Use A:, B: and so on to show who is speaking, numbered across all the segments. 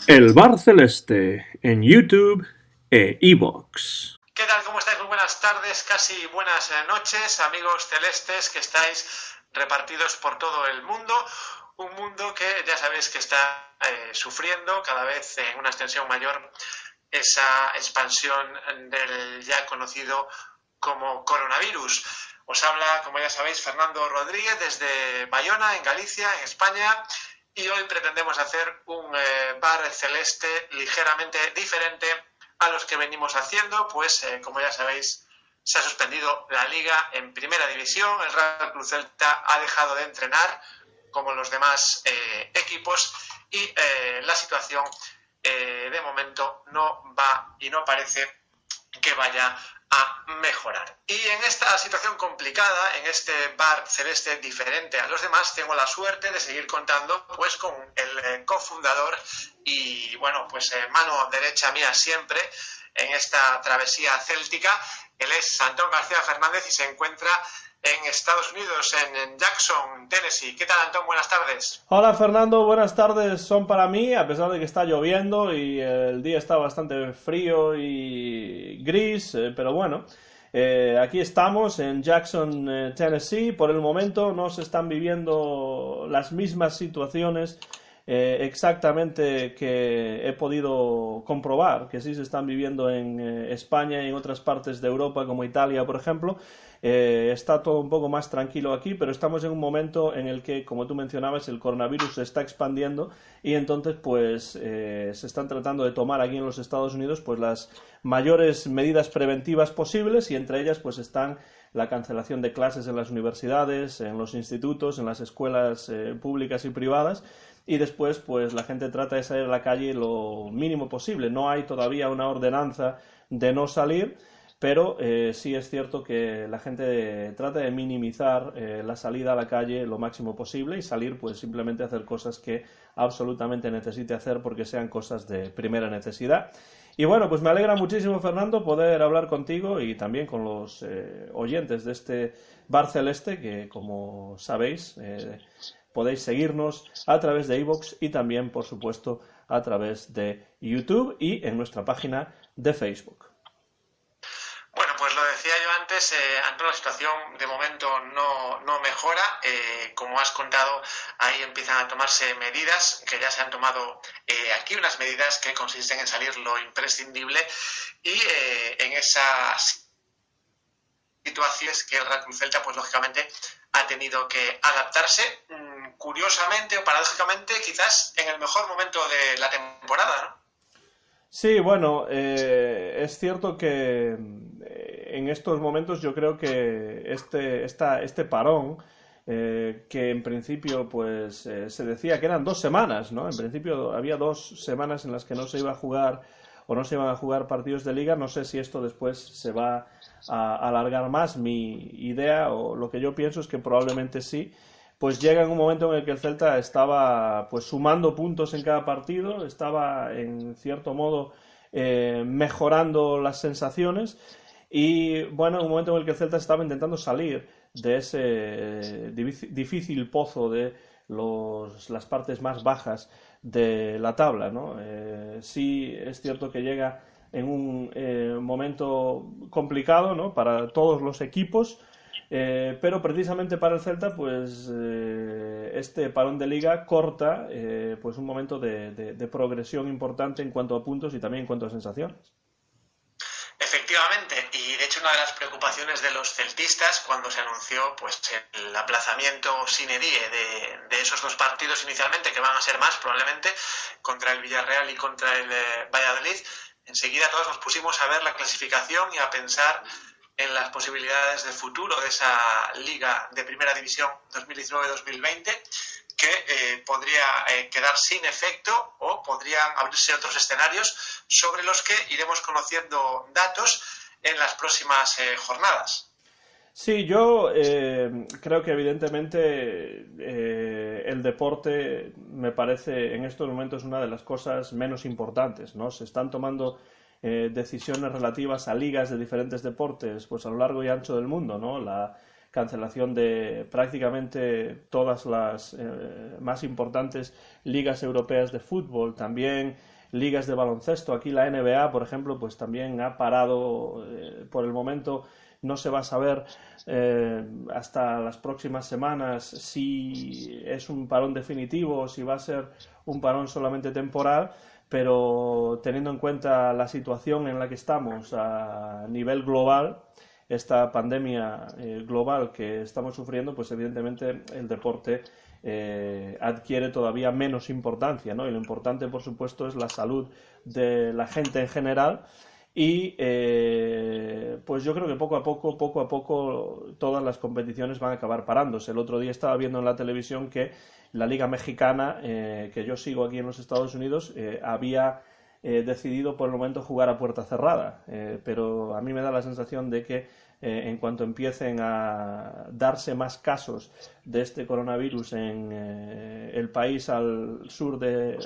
A: El Bar Celeste en YouTube e iVoox.
B: ¿Qué tal? ¿Cómo estáis? Muy buenas tardes, casi buenas noches, amigos celestes que estáis repartidos por todo el mundo. Un mundo que ya sabéis que está sufriendo cada vez en una extensión mayor esa expansión del ya conocido como coronavirus. Os habla, como ya sabéis, Fernando Rodríguez desde Bayona, en Galicia, en España. Y hoy pretendemos hacer un bar celeste ligeramente diferente a los que venimos haciendo, pues como ya sabéis, se ha suspendido la liga en primera división, el Real Club Celta ha dejado de entrenar como los demás equipos y la situación de momento no va y no parece que vaya a mejorar. Y en esta situación complicada, en este bar celeste diferente a los demás, tengo la suerte de seguir contando pues con el cofundador y bueno, pues mano derecha mía siempre en esta travesía céltica. Él es Antón García Fernández y se encuentra en Estados Unidos, en Jackson, Tennessee. ¿Qué tal, Antón? Buenas tardes.
C: Hola Fernando, buenas tardes son para mí, a pesar de que está lloviendo y el día está bastante frío y gris, pero bueno, aquí estamos en Jackson, Tennessee. Por el momento no se están viviendo las mismas situaciones exactamente que he podido comprobar, que sí se están viviendo en España y en otras partes de Europa como Italia, por ejemplo. Está todo un poco más tranquilo aquí, pero estamos en un momento en el que, como tú mencionabas, el coronavirus se está expandiendo y entonces pues se están tratando de tomar aquí en los Estados Unidos pues las mayores medidas preventivas posibles, y entre ellas pues están la cancelación de clases en las universidades, en los institutos, en las escuelas públicas y privadas. Y después pues la gente trata de salir a la calle lo mínimo posible. No hay todavía una ordenanza de no salir, pero sí es cierto que la gente trata de minimizar la salida a la calle lo máximo posible y salir pues simplemente a hacer cosas que absolutamente necesite hacer porque sean cosas de primera necesidad. Y bueno, pues me alegra muchísimo, Fernando, poder hablar contigo y también con los oyentes de este Bar Celeste, que como sabéis podéis seguirnos a través de iVoox y también, por supuesto, a través de YouTube y en nuestra página de Facebook.
B: Bueno, pues lo decía yo antes, Antón, la situación de momento no mejora. Como has contado, ahí empiezan a tomarse medidas, que ya se han tomado aquí, unas medidas que consisten en salir lo imprescindible y en esas situaciones que el Real Club Celta, pues lógicamente, ha tenido que adaptarse, curiosamente o paradójicamente, quizás en el mejor momento de la temporada, ¿no?
C: Sí, bueno, es cierto que en estos momentos yo creo que este parón, que en principio pues se decía que eran 2 semanas, ¿no? En principio había 2 semanas en las que no se iba a jugar o no se iban a jugar partidos de liga. No sé si esto después se va a alargar más. Mi idea o lo que yo pienso es que probablemente sí, pues llega en un momento en el que el Celta estaba pues sumando puntos en cada partido, estaba en cierto modo mejorando las sensaciones, y bueno, en un momento en el que el Celta estaba intentando salir de ese difícil pozo de las partes más bajas de la tabla, ¿no? Sí es cierto que llega en un momento complicado, ¿no?, para todos los equipos, pero precisamente para el Celta pues este parón de liga corta pues un momento de progresión importante en cuanto a puntos y también en cuanto a sensaciones.
B: Efectivamente, y de hecho una de las preocupaciones de los celtistas cuando se anunció pues el aplazamiento sine die de esos dos partidos inicialmente, que van a ser más probablemente, contra el Villarreal y contra el Valladolid, enseguida todos nos pusimos a ver la clasificación y a pensar en las posibilidades de futuro de esa Liga de Primera División 2019-2020, que podría quedar sin efecto o podrían abrirse otros escenarios sobre los que iremos conociendo datos en las próximas jornadas.
C: Sí, yo creo que evidentemente el deporte me parece en estos momentos una de las cosas menos importantes, ¿no? Se están tomando decisiones relativas a ligas de diferentes deportes pues a lo largo y ancho del mundo, ¿no? La cancelación de prácticamente todas las más importantes ligas europeas de fútbol, también ligas de baloncesto. Aquí la NBA, por ejemplo, pues también ha parado por el momento. No se va a saber hasta las próximas semanas si es un parón definitivo o si va a ser un parón solamente temporal, pero teniendo en cuenta la situación en la que estamos a nivel global, esta pandemia global que estamos sufriendo, pues evidentemente el deporte adquiere todavía menos importancia, ¿no? Y lo importante, por supuesto, es la salud de la gente en general. Y pues yo creo que poco a poco, todas las competiciones van a acabar parándose. El otro día estaba viendo en la televisión que la Liga Mexicana, que yo sigo aquí en los Estados Unidos, había decidido por el momento jugar a puerta cerrada. Pero a mí me da la sensación de que en cuanto empiecen a darse más casos de este coronavirus en el país al sur de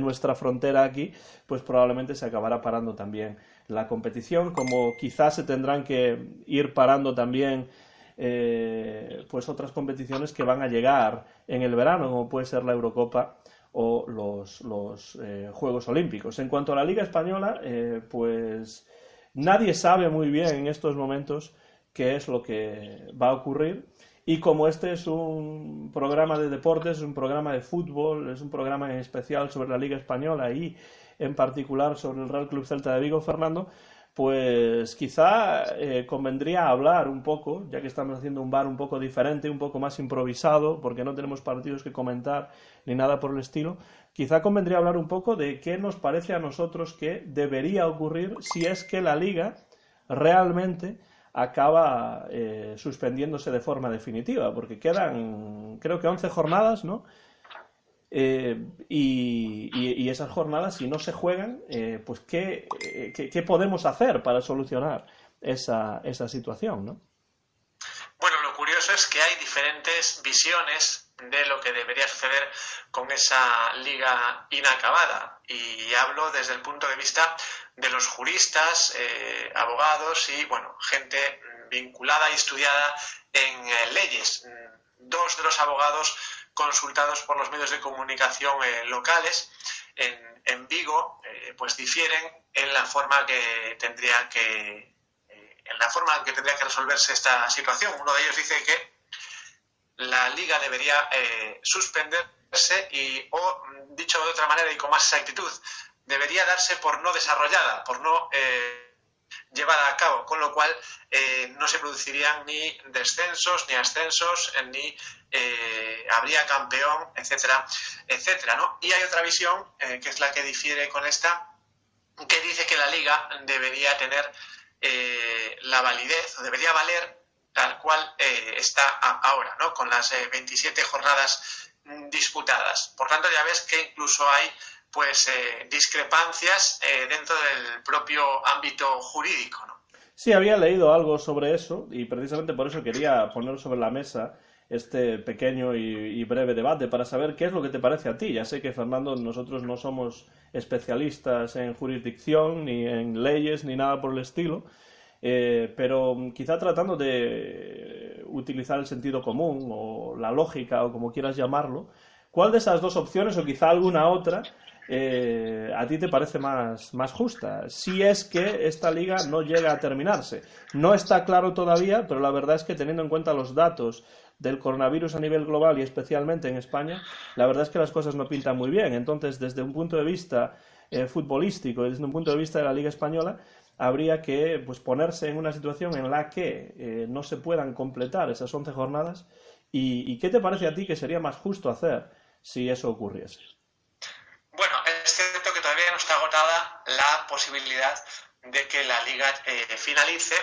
C: nuestra frontera aquí, pues probablemente se acabará parando también la competición, como quizás se tendrán que ir parando también pues otras competiciones que van a llegar en el verano, como puede ser la Eurocopa o los Juegos Olímpicos. En cuanto a la Liga Española, pues nadie sabe muy bien en estos momentos qué es lo que va a ocurrir. Y como este es un programa de deportes, es un programa de fútbol, es un programa en especial sobre la Liga Española y en particular sobre el Real Club Celta de Vigo, Fernando, pues quizá convendría hablar un poco, ya que estamos haciendo un bar un poco diferente, un poco más improvisado, porque no tenemos partidos que comentar ni nada por el estilo, quizá convendría hablar un poco de qué nos parece a nosotros que debería ocurrir si es que la Liga realmente acaba suspendiéndose de forma definitiva, porque quedan creo que 11 jornadas, ¿no? Y esas jornadas, si no se juegan, pues ¿qué podemos hacer para solucionar esa situación, ¿no?
B: Bueno, lo curioso es que hay diferentes visiones de lo que debería suceder con esa liga inacabada. Y hablo desde el punto de vista de los juristas, abogados y, bueno, gente vinculada y estudiada en leyes. Dos de los abogados consultados por los medios de comunicación locales en Vigo, pues difieren en la forma que tendría que resolverse esta situación. Uno de ellos dice que la liga debería suspenderse o, dicho de otra manera y con más exactitud, debería darse por no desarrollada, por no llevada a cabo, con lo cual no se producirían ni descensos ni ascensos, ni habría campeón, etcétera, etcétera, ¿no? Y hay otra visión, que es la que difiere con esta, que dice que la liga debería tener la validez, o debería valer tal cual está ahora, ¿no? Con las 27 jornadas disputadas. Por tanto, ya ves que incluso hay pues discrepancias dentro del propio ámbito jurídico, ¿no?
C: Sí, había leído algo sobre eso y precisamente por eso quería poner sobre la mesa este pequeño y breve debate para saber qué es lo que te parece a ti. Ya sé que, Fernando, nosotros no somos especialistas en jurisdicción, ni en leyes, ni nada por el estilo, pero quizá tratando de utilizar el sentido común o la lógica o como quieras llamarlo, ¿cuál de esas dos opciones o quizá alguna otra a ti te parece más justa? Si es que esta liga no llega a terminarse. No está claro todavía, pero la verdad es que teniendo en cuenta los datos del coronavirus a nivel global y especialmente en España, la verdad es que las cosas no pintan muy bien. Entonces, desde un punto de vista futbolístico y desde un punto de vista de la Liga Española, habría que pues, ponerse en una situación en la que no se puedan completar esas 11 jornadas. ¿Y qué te parece a ti que sería más justo hacer si eso ocurriese?
B: Bueno, es cierto que todavía no está agotada la posibilidad de que la liga finalice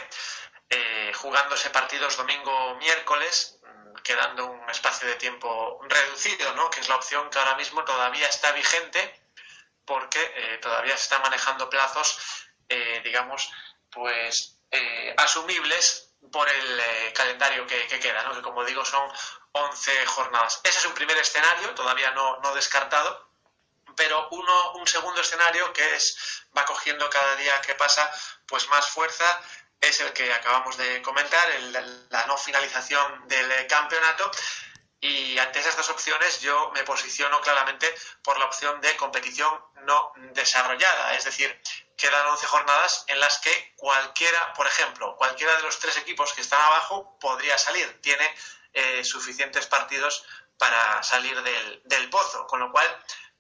B: jugándose partidos domingo-miércoles, quedando un espacio de tiempo reducido, ¿no? Que es la opción que ahora mismo todavía está vigente porque todavía se están manejando plazos, digamos, pues asumibles por el calendario que queda, ¿no? Que como digo son 11 jornadas. Ese es un primer escenario, todavía no descartado, pero un segundo escenario que va cogiendo cada día que pasa pues más fuerza es el que acabamos de comentar, la no finalización del campeonato, Y ante esas dos opciones yo me posiciono claramente por la opción de competición no desarrollada. Es decir, quedan 11 jornadas en las que cualquiera, por ejemplo, cualquiera de los 3 equipos que están abajo podría salir. Tiene suficientes partidos para salir del pozo. Con lo cual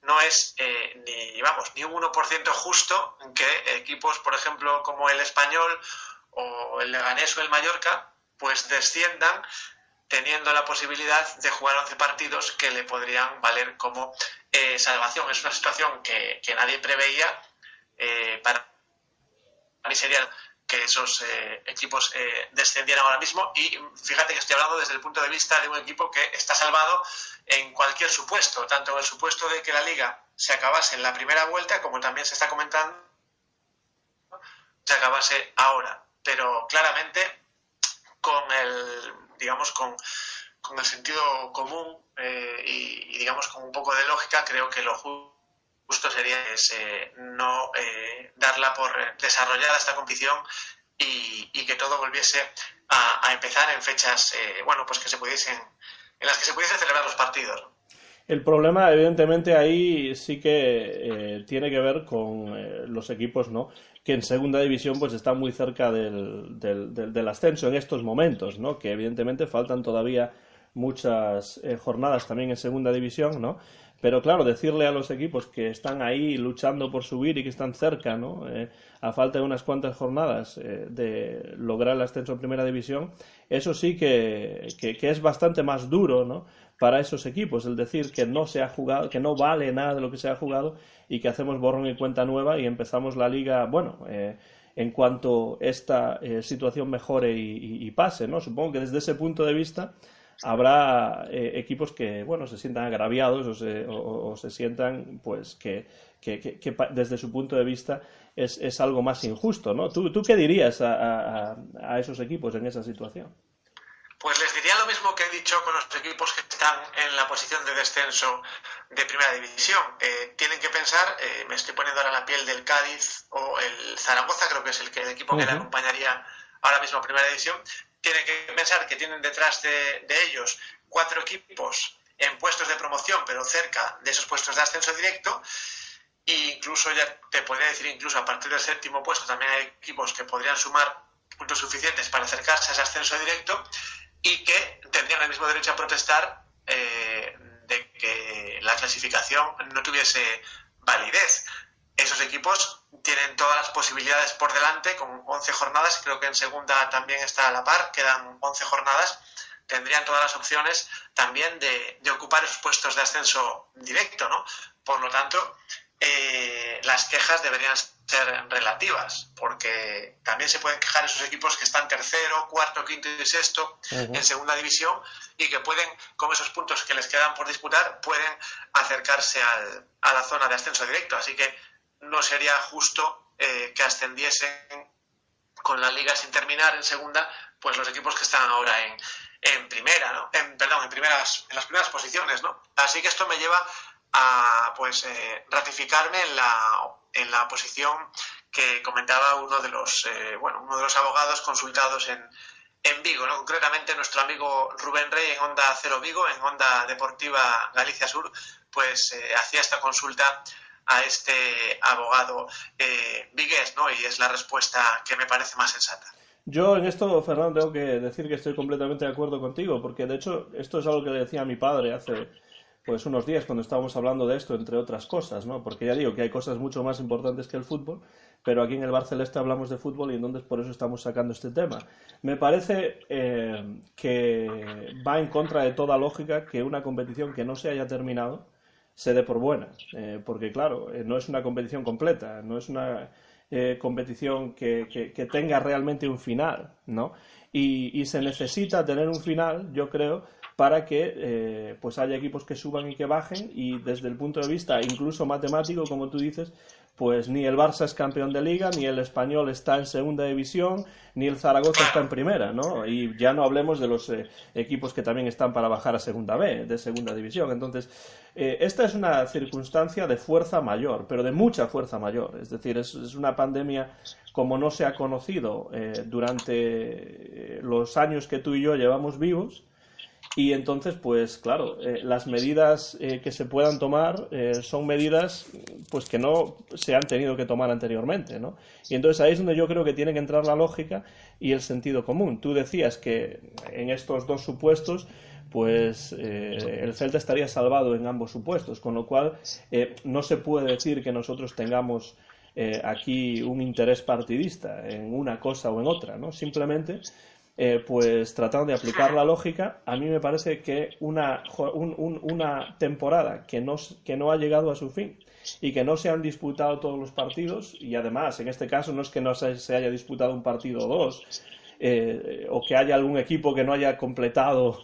B: no es ni un 1% justo que equipos, por ejemplo, como el Español o el Leganés o el Mallorca, pues desciendan teniendo la posibilidad de jugar 11 partidos que le podrían valer como salvación. Es una situación que nadie preveía. Para mí sería que esos equipos descendieran ahora mismo, y fíjate que estoy hablando desde el punto de vista de un equipo que está salvado en cualquier supuesto, tanto en el supuesto de que la Liga se acabase en la primera vuelta, como también se está comentando se acabase ahora. Pero claramente con el sentido común y digamos con un poco de lógica, creo que lo justo sería no darla por desarrollada esta competición y que todo volviese a empezar en fechas pues en las que se pudiesen celebrar los partidos.
C: El problema, evidentemente, ahí sí que tiene que ver con los equipos, ¿no?, que en segunda división pues están muy cerca del ascenso en estos momentos, ¿no?, que evidentemente faltan todavía muchas jornadas también en segunda división, ¿no? Pero claro, decirle a los equipos que están ahí luchando por subir y que están cerca, ¿no?, a falta de unas cuantas jornadas de lograr el ascenso en primera división, eso sí que es bastante más duro, ¿no?, para esos equipos, el decir que no se ha jugado, que no vale nada de lo que se ha jugado y que hacemos borrón y cuenta nueva y empezamos la liga, en cuanto esta situación mejore y pase, ¿no? Supongo que desde ese punto de vista habrá equipos que, se sientan agraviados o se sientan, pues, que desde su punto de vista es algo más injusto, ¿no? ¿Tú qué dirías a esos equipos en esa situación?
B: Pues les diría lo mismo que he dicho con los equipos que están en la posición de descenso de primera división. Tienen que pensar, me estoy poniendo ahora la piel del Cádiz o el Zaragoza, creo que es el equipo que le acompañaría ahora mismo a primera división. Tienen que pensar que tienen detrás de ellos 4 equipos en puestos de promoción, pero cerca de esos puestos de ascenso directo. E incluso ya te podría decir, incluso a partir del 7º puesto también hay equipos que podrían sumar puntos suficientes para acercarse a ese ascenso directo, y que tendrían el mismo derecho a protestar de que la clasificación no tuviese validez. Esos equipos tienen todas las posibilidades por delante, con 11 jornadas, creo que en segunda también está a la par, quedan 11 jornadas, tendrían todas las opciones también de ocupar esos puestos de ascenso directo, ¿no? Por lo tanto, las quejas deberían ser relativas, porque también se pueden quejar esos equipos que están tercero, cuarto, quinto y sexto en segunda división, y que pueden, con esos puntos que les quedan por disputar, pueden acercarse a la zona de ascenso directo. Así que no sería justo que ascendiesen con la liga sin terminar en segunda, pues los equipos que están ahora en primera, ¿no? En las primeras posiciones, ¿no? Así que esto me lleva a ratificarme en la posición que comentaba uno de los abogados consultados en Vigo, ¿no? Concretamente nuestro amigo Rubén Rey en Onda Cero Vigo, en Onda Deportiva Galicia Sur, hacía esta consulta a este abogado vigués, ¿no? Y es la respuesta que me parece más sensata.
C: Yo en esto, Fernando, tengo que decir que estoy completamente de acuerdo contigo, porque de hecho esto es algo que le decía a mi padre hace unos días cuando estábamos hablando de esto, entre otras cosas, ¿no? Porque ya digo que hay cosas mucho más importantes que el fútbol, pero aquí en el Barceleste hablamos de fútbol y entonces por eso estamos sacando este tema. Me parece que va en contra de toda lógica que una competición que no se haya terminado se dé por buena, porque claro, no es una competición completa, no es una competición que tenga realmente un final, ¿no? Y se necesita tener un final, yo creo, para que haya equipos que suban y que bajen, y desde el punto de vista incluso matemático, como tú dices, pues ni el Barça es campeón de Liga, ni el Español está en segunda división, ni el Zaragoza está en primera, ¿no? Y ya no hablemos de los equipos que también están para bajar a segunda B, de segunda división. Entonces, esta es una circunstancia de fuerza mayor, pero de mucha fuerza mayor. Es decir, es una pandemia como no se ha conocido durante los años que tú y yo llevamos vivos, Y entonces, pues claro, las medidas que se puedan tomar son medidas pues que no se han tenido que tomar anteriormente, ¿no? Y entonces ahí es donde yo creo que tiene que entrar la lógica y el sentido común. Tú decías que en estos dos supuestos pues el Celta estaría salvado en ambos supuestos, con lo cual no se puede decir que nosotros tengamos aquí un interés partidista en una cosa o en otra, ¿no? Simplemente pues tratando de aplicar la lógica, a mí me parece que una temporada que no ha llegado a su fin y que no se han disputado todos los partidos, y además en este caso no es que no se haya disputado un partido o dos, o que haya algún equipo que no haya completado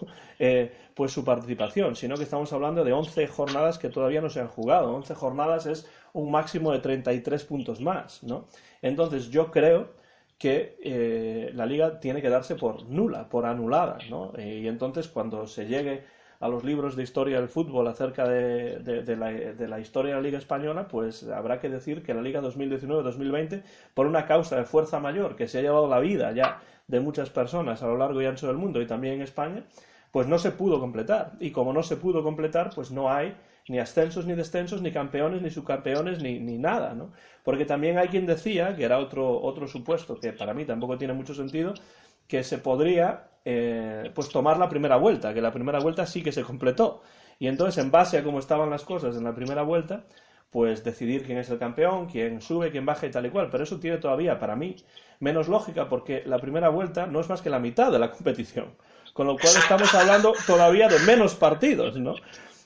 C: pues su participación, sino que estamos hablando de 11 jornadas que todavía no se han jugado. 11 jornadas es un máximo de 33 puntos más, ¿no? Entonces yo creo que la liga tiene que darse por nula, por anulada, ¿no? Y entonces cuando se llegue a los libros de historia del fútbol acerca de la historia de la Liga Española, pues habrá que decir que la Liga 2019-2020, por una causa de fuerza mayor que se ha llevado la vida ya de muchas personas a lo largo y ancho del mundo y también en España, pues no se pudo completar. Y como no se pudo completar, pues no hay ni ascensos ni descensos, ni campeones, ni subcampeones, ni nada, ¿no? Porque también hay quien decía, que era otro supuesto que para mí tampoco tiene mucho sentido, que se podría pues tomar la primera vuelta, que la primera vuelta sí que se completó. Y entonces, en base a cómo estaban las cosas en la primera vuelta, pues decidir quién es el campeón, quién sube, quién baja y tal y cual. Pero eso tiene todavía, para mí, menos lógica, porque la primera vuelta no es más que la mitad de la competición. Con lo cual estamos hablando todavía de menos partidos, ¿no?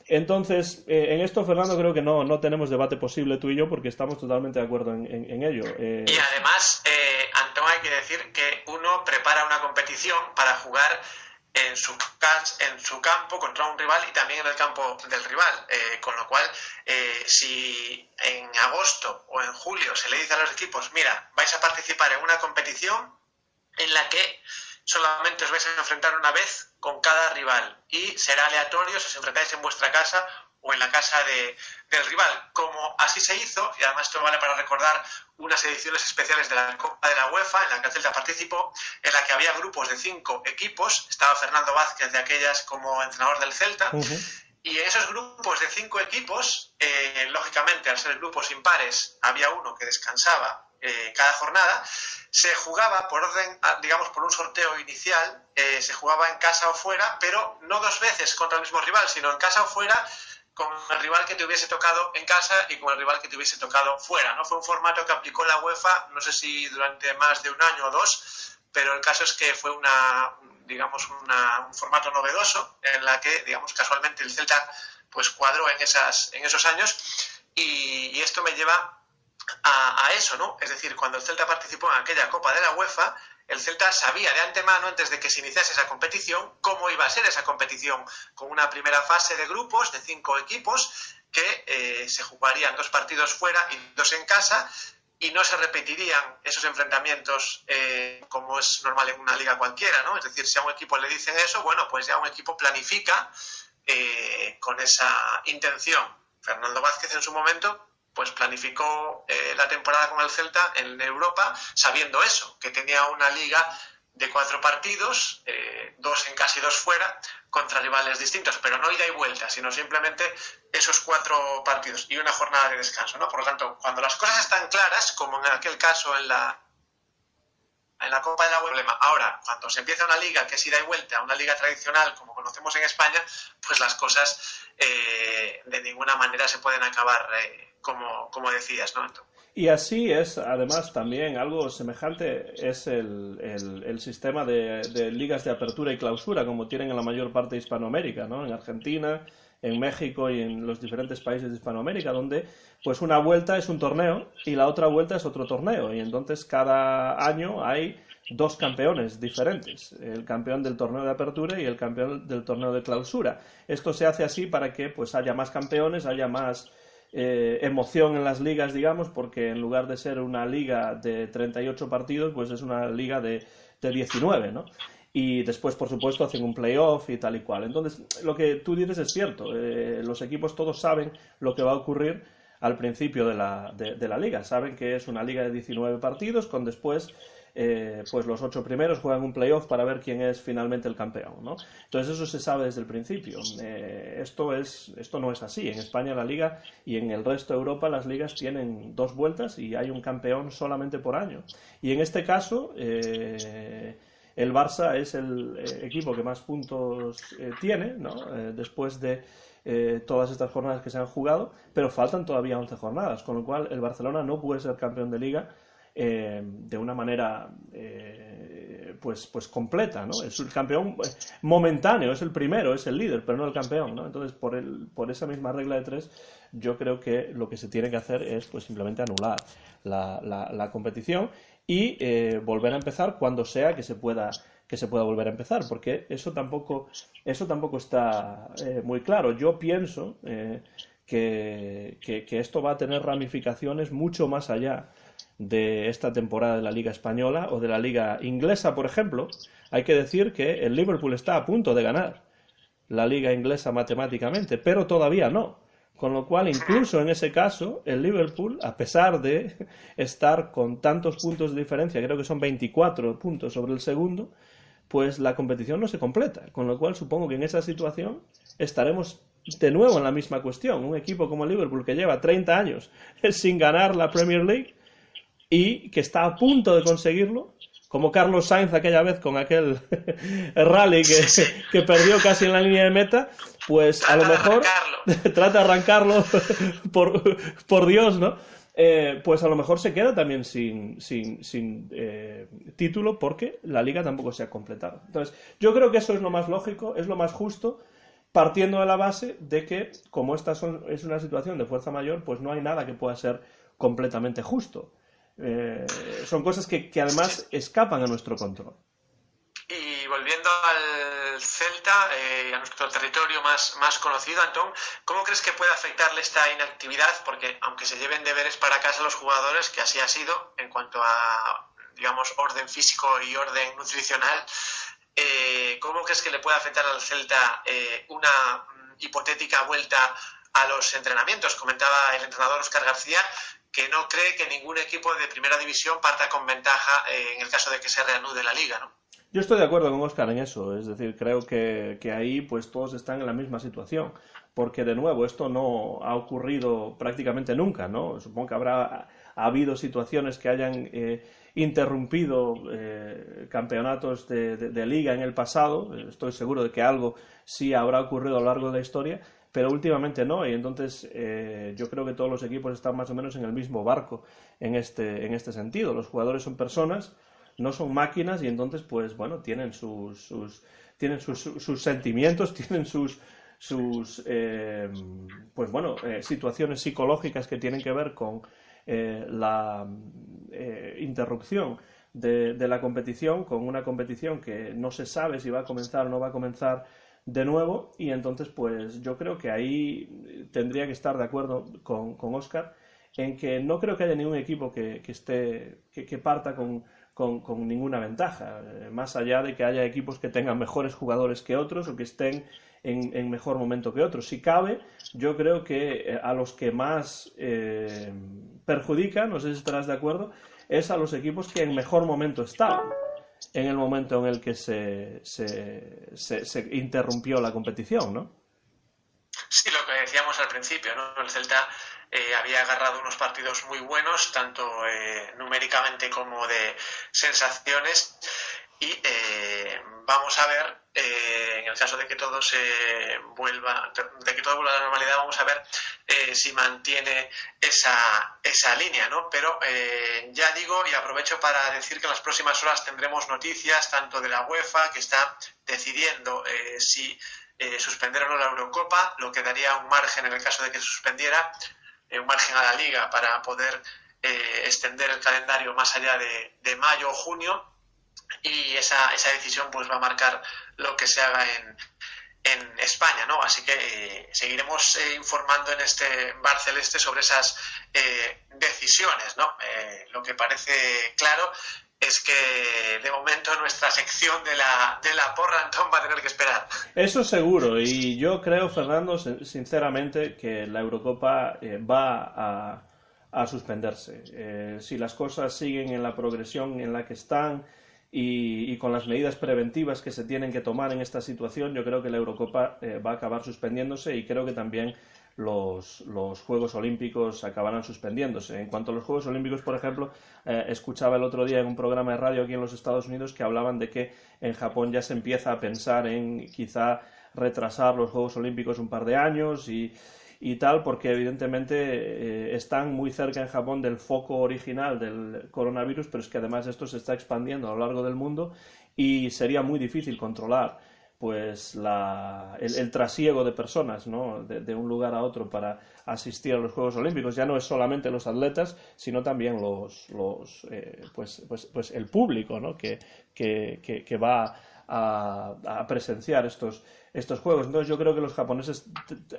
C: Entonces, en esto, Fernando, creo que no tenemos debate posible tú y yo, porque estamos totalmente de acuerdo en ello.
B: Y además, Antón, hay que decir que uno prepara una competición para jugar en su campo contra un rival y también en el campo del rival, con lo cual si en agosto o en julio se le dice a los equipos, mira, vais a participar en una competición en la que solamente os vais a enfrentar una vez con cada rival y será aleatorio si os enfrentáis en vuestra casa o en la casa del rival, como así se hizo, y además esto vale para recordar unas ediciones especiales de la Copa de la UEFA en la que el Celta participó, en la que había grupos de 5 equipos, estaba Fernando Vázquez de aquellas como entrenador del Celta, y en esos grupos de 5 equipos, lógicamente al ser grupos impares, había uno que descansaba cada jornada, se jugaba por orden, digamos por un sorteo inicial, se jugaba en casa o fuera, pero no 2 veces contra el mismo rival, sino en casa o fuera, con el rival que te hubiese tocado en casa y con el rival que te hubiese tocado fuera, ¿no? Fue un formato que aplicó la UEFA, no sé si durante más de un año o 2, pero el caso es que fue un formato novedoso en la que, digamos, casualmente el Celta pues cuadró en esos años y esto me lleva a eso, ¿no? Es decir, cuando el Celta participó en aquella Copa de la UEFA, el Celta sabía de antemano, antes de que se iniciase esa competición, cómo iba a ser esa competición, con una primera fase de grupos de 5 equipos que se jugarían 2 partidos fuera y 2 en casa, y no se repetirían esos enfrentamientos como es normal en una liga cualquiera, ¿no? Es decir, si a un equipo le dicen eso, bueno, pues ya un equipo planifica con esa intención. Fernando Vázquez en su momento pues planificó la temporada con el Celta en Europa sabiendo eso, que tenía una liga de 4 partidos, 2 en casa y 2 fuera, contra rivales distintos, pero no ida y vuelta, sino simplemente esos 4 partidos y una jornada de descanso, ¿no? Por lo tanto, cuando las cosas están claras, como en aquel caso en la Copa de la UEFA, ahora, cuando se empieza una liga que es ida y vuelta, una liga tradicional como conocemos en España, pues las cosas de ninguna manera se pueden acabar como decías, ¿no?
C: Y así es, además, también algo semejante es el sistema de ligas de apertura y clausura, como tienen en la mayor parte de Hispanoamérica, ¿no? En Argentina, en México y en los diferentes países de Hispanoamérica, donde pues una vuelta es un torneo y la otra vuelta es otro torneo, y entonces cada año hay 2 campeones diferentes, el campeón del torneo de apertura y el campeón del torneo de clausura. Esto se hace así para que pues haya más campeones, haya más emoción en las ligas, digamos, porque en lugar de ser una liga de 38 partidos, pues es una liga de 19, ¿no? Y después, por supuesto, hacen un playoff y tal y cual. Entonces, lo que tú dices es cierto. Los equipos todos saben lo que va a ocurrir al principio de la liga. Saben que es una liga de 19 partidos con después pues los 8 primeros juegan un playoff para ver quién es finalmente el campeón, ¿no? Entonces eso se sabe desde el principio. Esto no es así. En España la liga y en el resto de Europa las ligas tienen 2 vueltas y hay un campeón solamente por año. Y en este caso el Barça es el equipo que más puntos tiene, ¿no? Después de todas estas jornadas que se han jugado, pero faltan todavía 11 jornadas, con lo cual el Barcelona no puede ser campeón de liga de una manera pues completa, ¿no? Es el campeón momentáneo, es el primero, es el líder, pero no el campeón, ¿no? Entonces por esa misma regla de 3 yo creo que lo que se tiene que hacer es pues simplemente anular la competición y volver a empezar cuando sea que se pueda volver a empezar, porque eso tampoco está muy claro. Yo pienso que esto va a tener ramificaciones mucho más allá de esta temporada de la Liga Española o de la Liga Inglesa, por ejemplo. Hay que decir que el Liverpool está a punto de ganar la Liga Inglesa matemáticamente, pero todavía no. Con lo cual, incluso en ese caso, el Liverpool, a pesar de estar con tantos puntos de diferencia, creo que son 24 puntos sobre el segundo, pues la competición no se completa. Con lo cual, supongo que en esa situación estaremos de nuevo en la misma cuestión. Un equipo como el Liverpool que lleva 30 años sin ganar la Premier League y que está a punto de conseguirlo, como Carlos Sainz aquella vez con aquel rally que perdió casi en la línea de meta, pues a lo mejor trata de arrancarlo por Dios, ¿no? Pues a lo mejor se queda también sin título porque la liga tampoco se ha completado. Entonces, yo creo que eso es lo más lógico, es lo más justo, partiendo de la base de que, como esta es una situación de fuerza mayor, pues no hay nada que pueda ser completamente justo. Son cosas que además escapan a nuestro control.
B: Y volviendo al Celta, a nuestro territorio más conocido, Antón, ¿cómo crees que puede afectarle esta inactividad? Porque aunque se lleven deberes para casa los jugadores, que así ha sido en cuanto a, digamos, orden físico y orden nutricional, ¿cómo crees que le puede afectar al Celta una hipotética vuelta a los entrenamientos? Comentaba el entrenador Óscar García que no cree que ningún equipo de primera división parta con ventaja en el caso de que se reanude la liga, ¿no?
C: Yo estoy de acuerdo con Óscar en eso, es decir, creo que ahí pues todos están en la misma situación, porque de nuevo esto no ha ocurrido prácticamente nunca, ¿no? Supongo que ha habido situaciones que hayan interrumpido campeonatos de liga en el pasado, estoy seguro de que algo sí habrá ocurrido a lo largo de la historia, pero últimamente no, y entonces yo creo que todos los equipos están más o menos en el mismo barco en este sentido. Los jugadores son personas, no son máquinas, y entonces pues bueno, tienen sus sentimientos, tienen sus situaciones psicológicas que tienen que ver con la interrupción de la competición, con una competición que no se sabe si va a comenzar o no va a comenzar de nuevo, y entonces pues yo creo que ahí tendría que estar de acuerdo con Óscar en que no creo que haya ningún equipo que parta con ninguna ventaja, más allá de que haya equipos que tengan mejores jugadores que otros o que estén en mejor momento que otros. Si cabe, yo creo que a los que más perjudican, no sé si estarás de acuerdo, es a los equipos que en mejor momento están en el momento en el que se interrumpió la competición, ¿no?
B: Sí, lo que decíamos al principio, ¿no? El Celta había agarrado unos partidos muy buenos, tanto numéricamente como de sensaciones, y vamos a ver, en el caso de que todo vuelva a la normalidad, vamos a ver si mantiene esa línea, ¿no? Pero ya digo, y aprovecho para decir que en las próximas horas tendremos noticias tanto de la UEFA, que está decidiendo si suspender o no la Eurocopa, lo que daría un margen en el caso de que se suspendiera, un margen a la Liga para poder extender el calendario más allá de mayo o junio, y esa decisión pues va a marcar lo que se haga en España, ¿no? Así que seguiremos informando en este Bar Celeste sobre esas decisiones, ¿no? Lo que parece claro es que de momento nuestra sección de la porra, Antón, va a tener que esperar.
C: Eso seguro, y yo creo, Fernando, sinceramente, que la Eurocopa va a suspenderse. Si las cosas siguen en la progresión en la que están y con las medidas preventivas que se tienen que tomar en esta situación, yo creo que la Eurocopa va a acabar suspendiéndose y creo que también los Juegos Olímpicos acabarán suspendiéndose. En cuanto a los Juegos Olímpicos, por ejemplo, escuchaba el otro día en un programa de radio aquí en los Estados Unidos que hablaban de que en Japón ya se empieza a pensar en quizá retrasar los Juegos Olímpicos un par de años y tal, porque evidentemente están muy cerca en Japón del foco original del coronavirus, pero es que además esto se está expandiendo a lo largo del mundo y sería muy difícil controlar pues el trasiego de personas, ¿no? de un lugar a otro para asistir a los Juegos Olímpicos. Ya no es solamente los atletas, sino también el público, ¿no? que va a presenciar estos Juegos. Entonces yo creo que los japoneses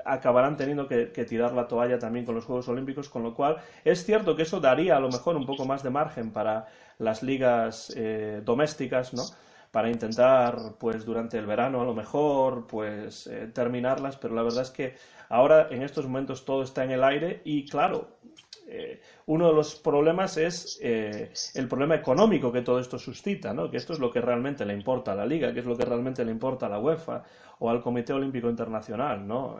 C: acabarán teniendo que tirar la toalla también con los Juegos Olímpicos, con lo cual es cierto que eso daría a lo mejor un poco más de margen para las ligas domésticas, ¿no? Para intentar, pues durante el verano a lo mejor, pues terminarlas, pero la verdad es que ahora en estos momentos todo está en el aire y claro, uno de los problemas es el problema económico que todo esto suscita, ¿no? Que esto es lo que realmente le importa a la Liga, que es lo que realmente le importa a la UEFA o al Comité Olímpico Internacional, ¿no?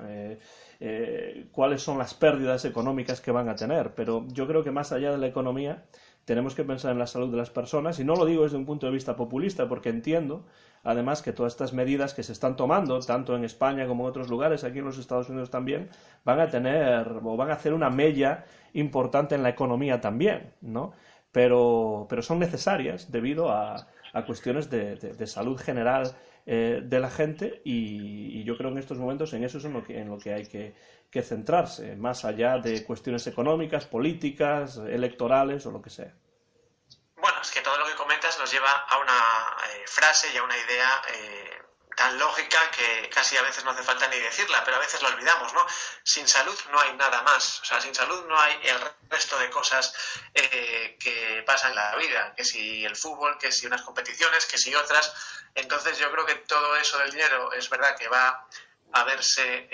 C: Cuáles son las pérdidas económicas que van a tener, pero yo creo que más allá de la economía tenemos que pensar en la salud de las personas, y no lo digo desde un punto de vista populista, porque entiendo, además, que todas estas medidas que se están tomando, tanto en España como en otros lugares, aquí en los Estados Unidos también, van a hacer una mella importante en la economía también, ¿no? Pero son necesarias debido a cuestiones de salud general de la gente y yo creo que en estos momentos en eso es en lo que hay que centrarse, más allá de cuestiones económicas, políticas, electorales o lo que sea.
B: Bueno, es que todo lo que comentas nos lleva a una frase y a una idea tan lógica que casi a veces no hace falta ni decirla, pero a veces la olvidamos, ¿no? Sin salud no hay nada más, o sea, sin salud no hay el resto de cosas que pasan en la vida, que si el fútbol, que si unas competiciones, que si otras. Entonces yo creo que todo eso del dinero es verdad que va a verse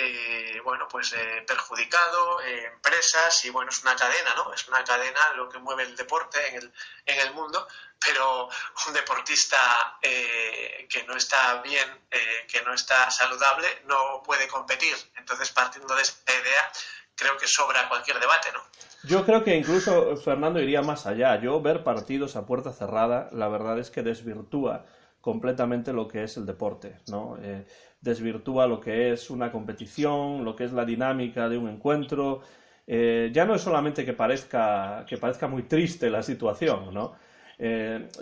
B: perjudicado, empresas, y bueno, es una cadena, ¿no? Es una cadena lo que mueve el deporte en el mundo, pero un deportista que no está bien, que no está saludable, no puede competir. Entonces, partiendo de esta idea, creo que sobra cualquier debate, ¿no?
C: Yo creo que incluso, Fernando, iría más allá. Yo ver partidos a puerta cerrada, la verdad es que desvirtúa completamente lo que es el deporte, ¿no? Desvirtúa lo que es una competición, lo que es la dinámica de un encuentro. Ya no es solamente que parezca muy triste la situación, ¿no?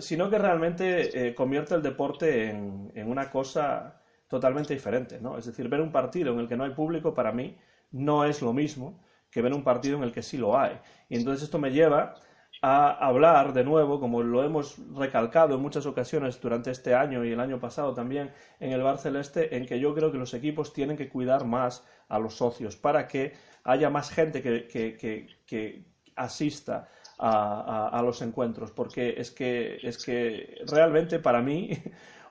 C: Sino que realmente convierte el deporte en una cosa totalmente diferente, ¿no? Es decir, ver un partido en el que no hay público para mí no es lo mismo que ver un partido en el que sí lo hay. Y entonces esto me lleva a hablar de nuevo, como lo hemos recalcado en muchas ocasiones durante este año y el año pasado también en el Bar Celeste, en que yo creo que los equipos tienen que cuidar más a los socios para que haya más gente que asista a los encuentros, porque es que realmente para mí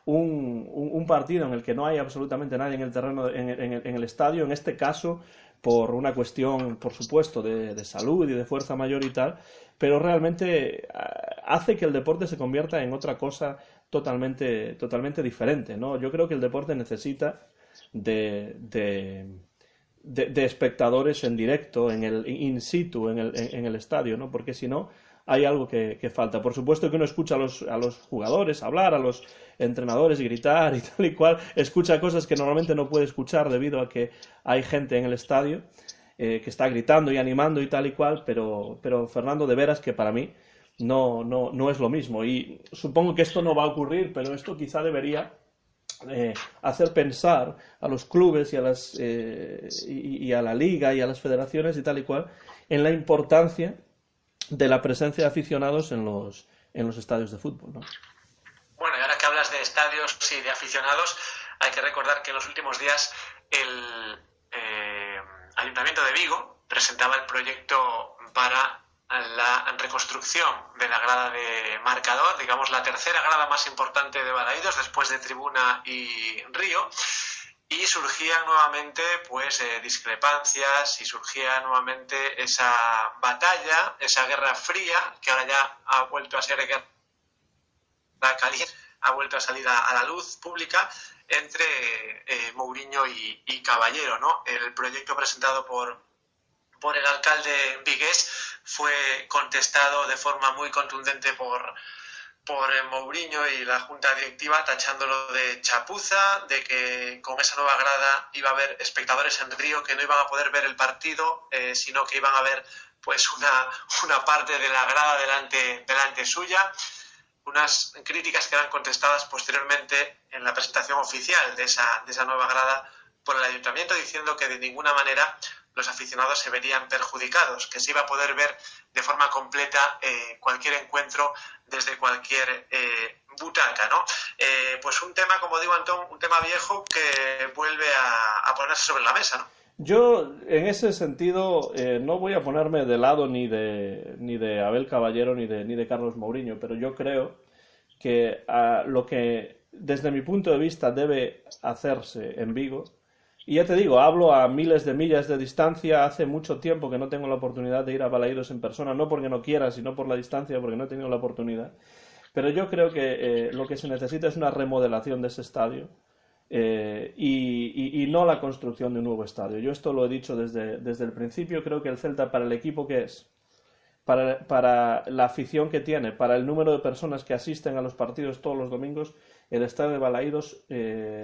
C: un partido en el que no hay absolutamente nadie en el terreno, en el estadio, en este caso por una cuestión, por supuesto, de salud y de fuerza mayor y tal, pero realmente hace que el deporte se convierta en otra cosa totalmente diferente, ¿no? Yo creo que el deporte necesita de espectadores en directo, in situ, en el estadio, ¿no? Porque si no, hay algo que falta. Por supuesto que uno escucha a los jugadores hablar, a los entrenadores gritar y tal y cual, escucha cosas que normalmente no puede escuchar debido a que hay gente en el estadio que está gritando y animando y tal y cual, pero Fernando, de veras que para mí no es lo mismo. Y supongo que esto no va a ocurrir, pero esto quizá debería hacer pensar a los clubes y a la liga y a las federaciones y tal y cual en la importancia de la presencia de aficionados en los estadios de fútbol, ¿no?
B: Bueno, y ahora que hablas de estadios y de aficionados, hay que recordar que en los últimos días el Ayuntamiento de Vigo presentaba el proyecto para la reconstrucción de la grada de marcador, digamos la tercera grada más importante de Balaídos después de Tribuna y Río, y surgían nuevamente pues discrepancias y surgía nuevamente esa batalla, esa guerra fría, que ahora ya ha vuelto a ser guerra caliente, ha vuelto a salir a la luz pública entre Mourinho y Caballero, ¿no? El proyecto presentado por el alcalde vigués fue contestado de forma muy contundente por Mourinho y la junta directiva, tachándolo de chapuza, de que con esa nueva grada iba a haber espectadores en Río que no iban a poder ver el partido, sino que iban a ver pues una parte de la grada delante suya. Unas críticas que eran contestadas posteriormente en la presentación oficial de esa nueva grada por el ayuntamiento, diciendo que de ninguna manera los aficionados se verían perjudicados, que se iba a poder ver de forma completa cualquier encuentro desde cualquier butaca, ¿no? Pues un tema, como digo, Antón, un tema viejo que vuelve a ponerse sobre la mesa, ¿no?
C: Yo, en ese sentido, no voy a ponerme de lado ni de Abel Caballero ni de Carlos Mourinho, pero yo creo que lo que, desde mi punto de vista, debe hacerse en Vigo, y ya te digo, hablo a miles de millas de distancia, hace mucho tiempo que no tengo la oportunidad de ir a Balaídos en persona, no porque no quiera, sino por la distancia, porque no he tenido la oportunidad, pero yo creo que lo que se necesita es una remodelación de ese estadio. Y no la construcción de un nuevo estadio. Yo esto lo he dicho desde el principio. Creo que el Celta, para el equipo que es, para la afición que tiene, para el número de personas que asisten a los partidos todos los domingos, el estadio de Balaídos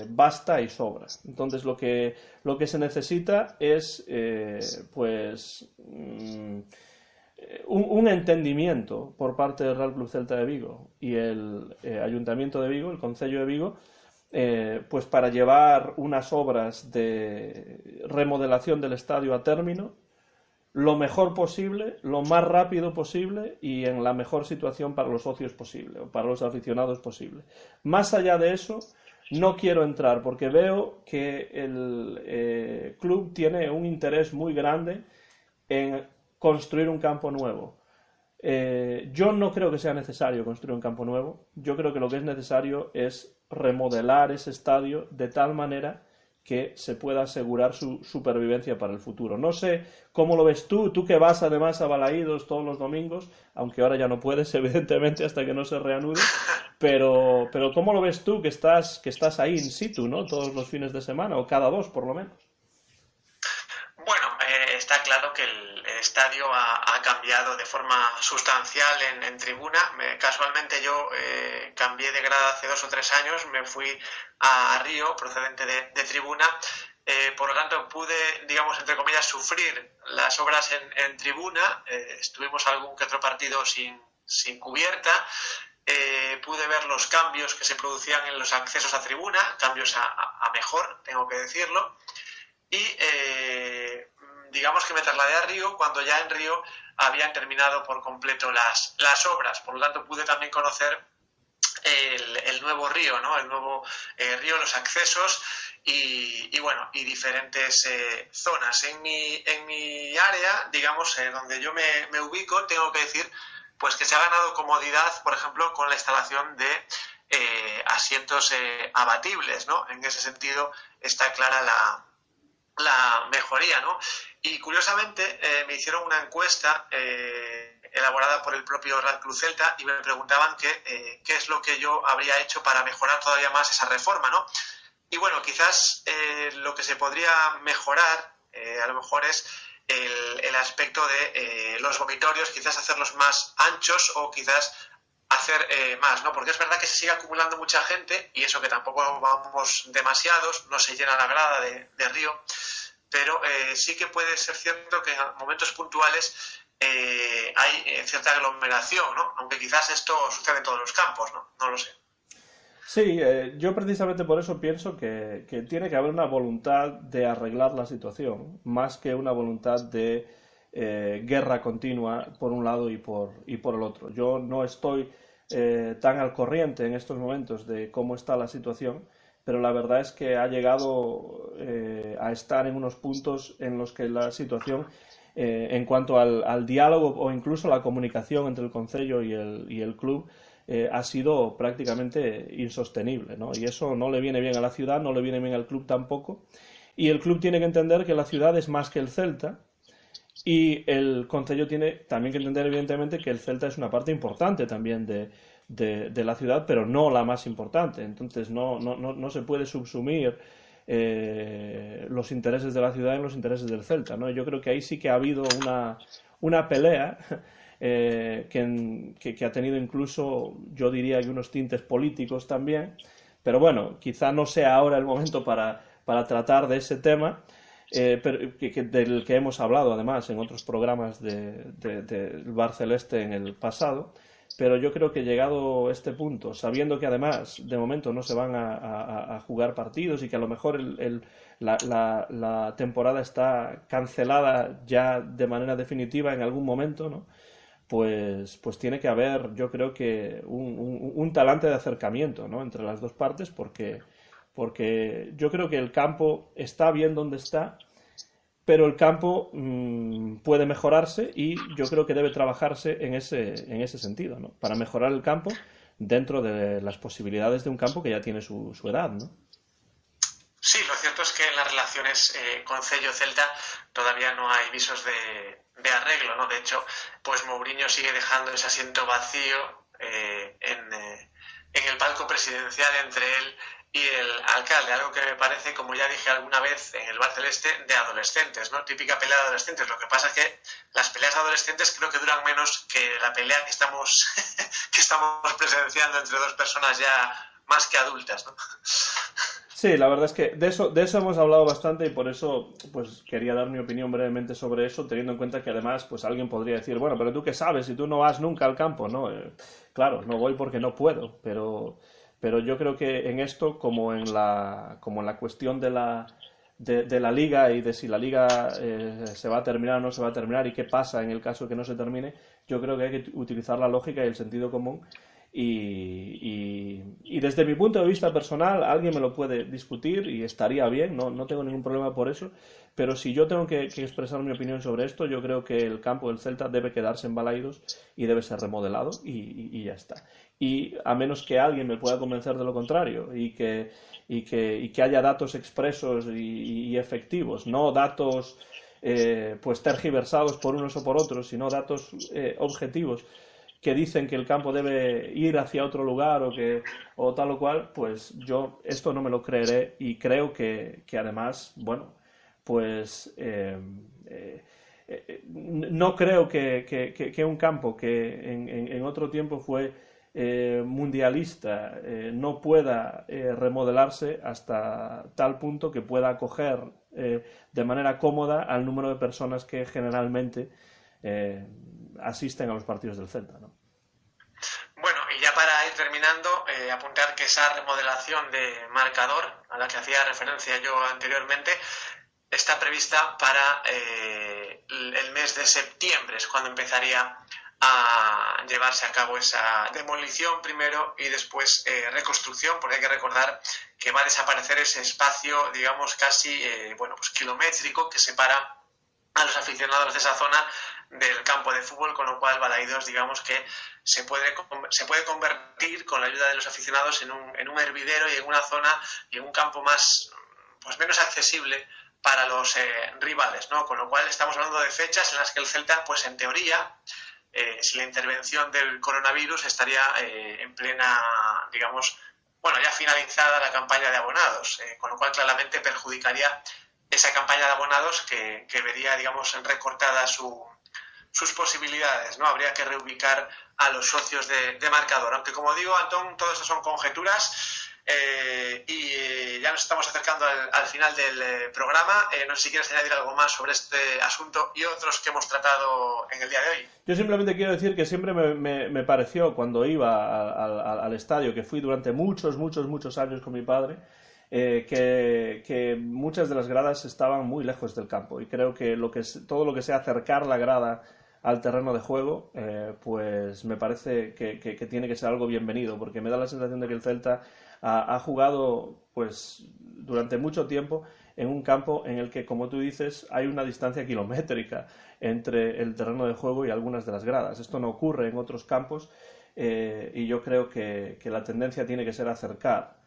C: basta y sobra. Entonces lo que se necesita es un entendimiento por parte del Real Club Celta de Vigo y el Ayuntamiento de Vigo, el Concello de Vigo, pues para llevar unas obras de remodelación del estadio a término lo mejor posible, lo más rápido posible y en la mejor situación para los socios posible o para los aficionados posible. Más allá de eso, no quiero entrar porque veo que el club tiene un interés muy grande en construir un campo nuevo. Yo no creo que sea necesario construir un campo nuevo. Yo creo que lo que es necesario es remodelar ese estadio de tal manera que se pueda asegurar su supervivencia para el futuro. No sé cómo lo ves tú que vas además a Balaídos todos los domingos, aunque ahora ya no puedes, evidentemente, hasta que no se reanude, pero ¿cómo lo ves tú que estás ahí in situ, ¿no? Todos los fines de semana, o cada dos por lo menos?
B: Bueno, está claro que el estadio ha cambiado de forma sustancial en tribuna. Casualmente yo cambié de grada hace 2 o 3 años, me fui a Río procedente de tribuna, por lo tanto pude, digamos, entre comillas, sufrir las obras en tribuna. Estuvimos algún que otro partido sin cubierta. Pude ver los cambios que se producían en los accesos a tribuna, cambios a mejor, tengo que decirlo. Y digamos que me trasladé a Río cuando ya en Río habían terminado por completo las obras. Por lo tanto, pude también conocer el nuevo Río, ¿no? El nuevo Río, los accesos y diferentes zonas. En mi área, digamos, donde yo me ubico, tengo que decir pues que se ha ganado comodidad, por ejemplo, con la instalación de asientos abatibles, ¿no? En ese sentido está clara la mejoría, ¿no? Y curiosamente me hicieron una encuesta elaborada por el propio Real Club Celta y me preguntaban qué es lo que yo habría hecho para mejorar todavía más esa reforma, ¿no? Y bueno, quizás lo que se podría mejorar a lo mejor es el aspecto de los vomitorios, quizás hacerlos más anchos o quizás hacer más, ¿no? Porque es verdad que se sigue acumulando mucha gente y eso que tampoco vamos demasiados, no se llena la grada de Río, pero sí que puede ser cierto que en momentos puntuales hay cierta aglomeración, ¿no? Aunque quizás esto sucede en todos los campos, ¿no? No lo sé.
C: Sí, yo precisamente por eso pienso que tiene que haber una voluntad de arreglar la situación, más que una voluntad de guerra continua por un lado y por el otro. Yo no estoy tan al corriente en estos momentos de cómo está la situación, pero la verdad es que ha llegado a estar en unos puntos en los que la situación, en cuanto al diálogo o incluso la comunicación entre el concello y el club, ha sido prácticamente insostenible, ¿no? Y eso no le viene bien a la ciudad, no le viene bien al club tampoco. Y el club tiene que entender que la ciudad es más que el Celta. Y el Concello tiene también que entender, evidentemente, que el Celta es una parte importante también de la ciudad, pero no la más importante. Entonces no se puede subsumir los intereses de la ciudad en los intereses del Celta, ¿no? Yo creo que ahí sí que ha habido una pelea que ha tenido incluso, yo diría que unos tintes políticos también, pero bueno, quizá no sea ahora el momento para tratar de ese tema, del que hemos hablado además en otros programas del Bar Celeste en el pasado. Pero yo creo que llegado este punto, sabiendo que además de momento no se van a jugar partidos y que a lo mejor la temporada está cancelada ya de manera definitiva en algún momento, ¿no? Pues tiene que haber, yo creo que un talante de acercamiento, ¿no? Entre las dos partes, porque yo creo que el campo está bien donde está, pero el campo puede mejorarse y yo creo que debe trabajarse en ese sentido, ¿no? Para mejorar el campo dentro de las posibilidades de un campo que ya tiene su edad, ¿no?
B: Sí, lo cierto es que en las relaciones Concello-Celta todavía no hay visos de arreglo, ¿no? De hecho, pues Mourinho sigue dejando ese asiento vacío en el palco presidencial entre él y el alcalde, algo que me parece, como ya dije alguna vez en el Bar Celeste, de adolescentes, ¿no? Típica pelea de adolescentes. Lo que pasa es que las peleas adolescentes creo que duran menos que la pelea que estamos presenciando entre dos personas ya más que adultas, ¿no?
C: Sí, la verdad es que de eso hemos hablado bastante y por eso pues quería dar mi opinión brevemente sobre eso, teniendo en cuenta que además pues alguien podría decir, bueno, pero tú qué sabes, si tú no vas nunca al campo, ¿no? Claro, no voy porque no puedo, pero yo creo que en esto, como en la cuestión de la liga y de si la liga se va a terminar o no se va a terminar y qué pasa en el caso de que no se termine, yo creo que hay que utilizar la lógica y el sentido común. Y desde mi punto de vista personal, alguien me lo puede discutir y estaría bien, no tengo ningún problema por eso, pero si yo tengo que expresar mi opinión sobre esto, yo creo que el campo del Celta debe quedarse en Balaidos y debe ser remodelado y ya está. Y a menos que alguien me pueda convencer de lo contrario y que haya datos expresos y efectivos, no datos pues tergiversados por unos o por otros, sino datos objetivos que dicen que el campo debe ir hacia otro lugar o tal o cual, pues yo esto no me lo creeré y creo que además, bueno, pues no creo que un campo que en otro tiempo fue mundialista no pueda remodelarse hasta tal punto que pueda acoger de manera cómoda al número de personas que generalmente asisten a los partidos del Celta, ¿no?
B: Bueno, y ya para ir terminando, apuntar que esa remodelación de marcador a la que hacía referencia yo anteriormente está prevista para el mes de septiembre, es cuando empezaría a llevarse a cabo esa demolición primero y después reconstrucción, porque hay que recordar que va a desaparecer ese espacio, digamos, casi pues kilométrico que separa a los aficionados de esa zona del campo de fútbol, con lo cual Balaidos, digamos que se puede convertir con la ayuda de los aficionados en un hervidero y en una zona y en un campo más, pues menos accesible para los rivales, ¿no? Con lo cual estamos hablando de fechas en las que el Celta, pues en teoría, si la intervención del coronavirus estaría en plena, digamos, bueno, ya finalizada la campaña de abonados, con lo cual claramente perjudicaría esa campaña de abonados que vería, digamos, recortada sus posibilidades, ¿no? Habría que reubicar a los socios de marcador. Aunque, como digo, Antón, todo esto son conjeturas y ya nos estamos acercando al final del programa. No sé si quieres añadir algo más sobre este asunto y otros que hemos tratado en el día de hoy.
C: Yo simplemente quiero decir que siempre me pareció, cuando iba al estadio, que fui durante muchos años con mi padre, que muchas de las gradas estaban muy lejos del campo y creo que todo lo que sea acercar la grada al terreno de juego, pues me parece que tiene que ser algo bienvenido, porque me da la sensación de que el Celta ha jugado pues durante mucho tiempo en un campo en el que, como tú dices, hay una distancia kilométrica entre el terreno de juego y algunas de las gradas. Esto no ocurre en otros campos y yo creo que la tendencia tiene que ser acercar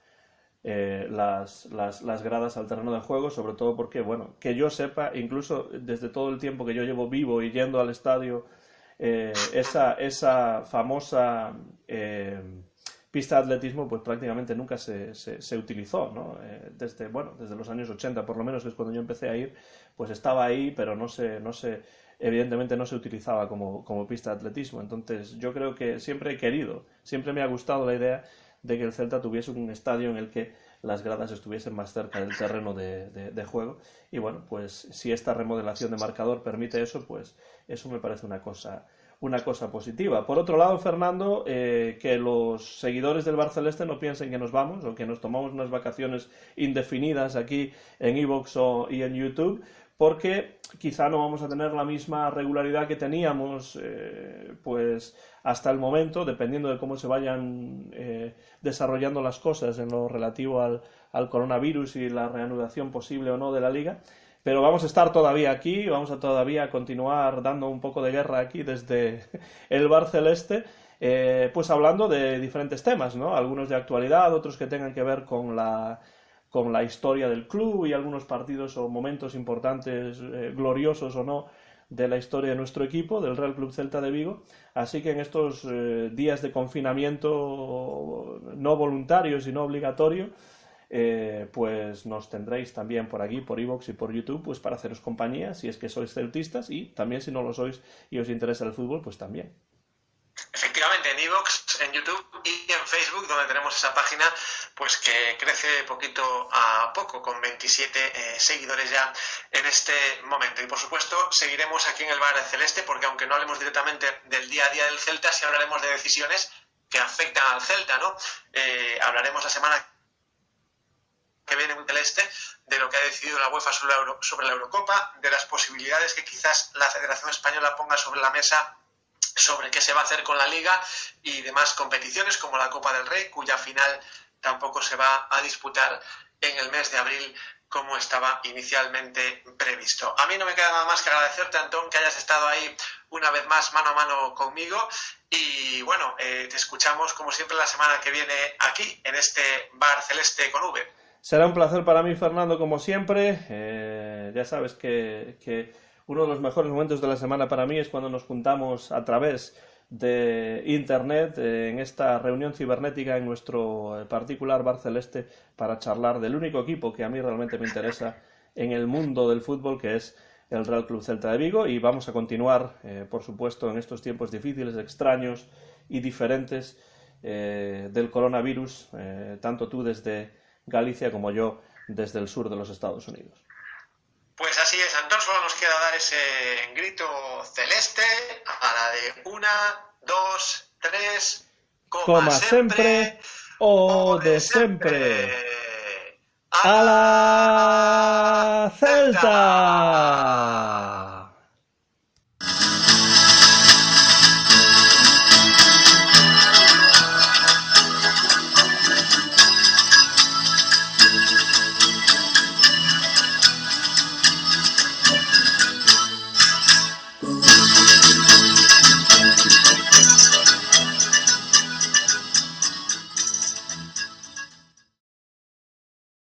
C: las gradas al terreno de juego, sobre todo porque, bueno, que yo sepa, incluso desde todo el tiempo que yo llevo vivo y yendo al estadio, esa famosa pista de atletismo pues prácticamente nunca se utilizó, ¿no? Desde los años 80 por lo menos, que es cuando yo empecé a ir, pues estaba ahí, pero evidentemente no se utilizaba como pista de atletismo. Entonces yo creo que siempre me ha gustado la idea de que el Celta tuviese un estadio en el que las gradas estuviesen más cerca del terreno de juego, y bueno, pues si esta remodelación de marcador permite eso, pues eso me parece una cosa positiva. Por otro lado, Fernando, que los seguidores del Barceleste no piensen que nos vamos o que nos tomamos unas vacaciones indefinidas aquí en iVoox y en YouTube, porque quizá no vamos a tener la misma regularidad que teníamos pues hasta el momento, dependiendo de cómo se vayan desarrollando las cosas en lo relativo al coronavirus y la reanudación posible o no de la Liga. Pero vamos a estar todavía aquí, vamos a todavía continuar dando un poco de guerra aquí desde el Bar Celeste, pues hablando de diferentes temas, ¿no? Algunos de actualidad, otros que tengan que ver con la historia del club y algunos partidos o momentos importantes, gloriosos o no, de la historia de nuestro equipo, del Real Club Celta de Vigo. Así que en estos días de confinamiento no voluntario, sino obligatorio, pues nos tendréis también por aquí, por iVoox y por YouTube, pues para haceros compañía, si es que sois celtistas, y también si no lo sois y os interesa el fútbol, pues también.
B: Efectivamente, en iVoox, en YouTube y en Facebook, donde tenemos esa página, pues que crece poquito a poco, con 27 seguidores ya en este momento. Y por supuesto, seguiremos aquí en el Bar Celeste, porque aunque no hablemos directamente del día a día del Celta, sí hablaremos de decisiones que afectan al Celta, ¿no? Hablaremos la semana que viene en Celeste de lo que ha decidido la UEFA sobre la Eurocopa, de las posibilidades que quizás la Federación Española ponga sobre la mesa sobre qué se va a hacer con la Liga y demás competiciones como la Copa del Rey, cuya final tampoco se va a disputar en el mes de abril como estaba inicialmente previsto. A mí no me queda nada más que agradecerte, Antón, que hayas estado ahí una vez más mano a mano conmigo, y bueno, te escuchamos como siempre la semana que viene aquí en este Bar Celeste con V.
C: Será un placer para mí, Fernando, como siempre. Ya sabes que uno de los mejores momentos de la semana para mí es cuando nos juntamos a través de Internet en esta reunión cibernética en nuestro particular Bar Celeste para charlar del único equipo que a mí realmente me interesa en el mundo del fútbol, que es el Real Club Celta de Vigo, y vamos a continuar, por supuesto, en estos tiempos difíciles, extraños y diferentes del coronavirus, tanto tú desde Galicia como yo desde el sur de los Estados Unidos.
B: Pues así es, Antón, solo nos queda dar ese grito celeste a la de 1, 2, 3,
C: coma sempre o de sempre. ¡A la Celta!